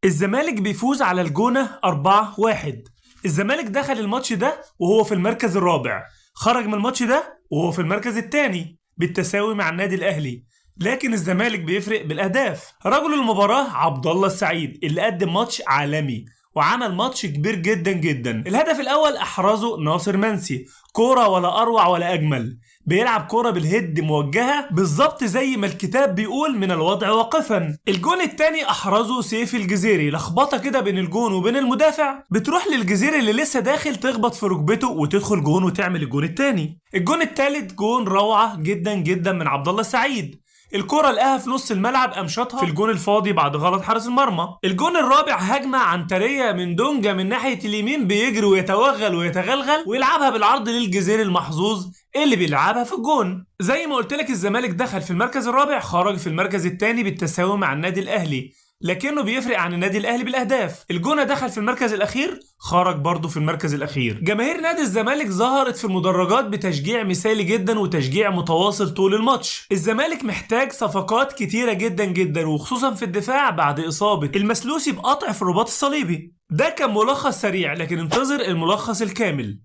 الزمالك بيفوز على الجونة 4-1. الزمالك دخل الماتش ده وهو في المركز الرابع، خرج من الماتش ده وهو في المركز الثاني بالتساوي مع النادي الأهلي. لكن الزمالك بيفرق بالأهداف. رجل المباراة عبد الله السعيد اللي قدم ماتش عالمي وعمل ماتش كبير جدا جدا. الهدف الأول أحرزه ناصر منسي، كورة ولا أروع ولا أجمل، بيلعب كورة بالهيد موجهة بالظبط زي ما الكتاب بيقول من الوضع واقفا. الجون التاني أحرزه سيف الجزيري، لخبطة كده بين الجون وبين المدافع بتروح للجزيري اللي لسه داخل تخبط في ركبته وتدخل جون وتعمل الجون التاني. الجون التالت جون روعة جدا جدا من عبد الله السعيد، الكرة لقاها في نص الملعب قام شاطها في الجون الفاضي بعد غلط حارس المرمى. الجون الرابع هجمة عنترية من دونجا من ناحية اليمين، بيجري ويتوغل ويتغلغل ويلعبها بالعرض للجزيري المحظوظ اللي بيلعبها في الجون. زي ما قلت لك الزمالك دخل في المركز الرابع، خرج في المركز الثاني بالتساوي مع النادي الاهلي، لكنه بيفرق عن النادي الاهلي بالاهداف. الجونه دخل في المركز الاخير، خرج برضه في المركز الاخير. جماهير نادي الزمالك ظهرت في المدرجات بتشجيع مثالي جدا وتشجيع متواصل طول الماتش. الزمالك محتاج صفقات كتيره جدا جدا وخصوصا في الدفاع بعد اصابه المسلوسي بقطع في الرباط الصليبي. ده كان ملخص سريع، لكن انتظر الملخص الكامل.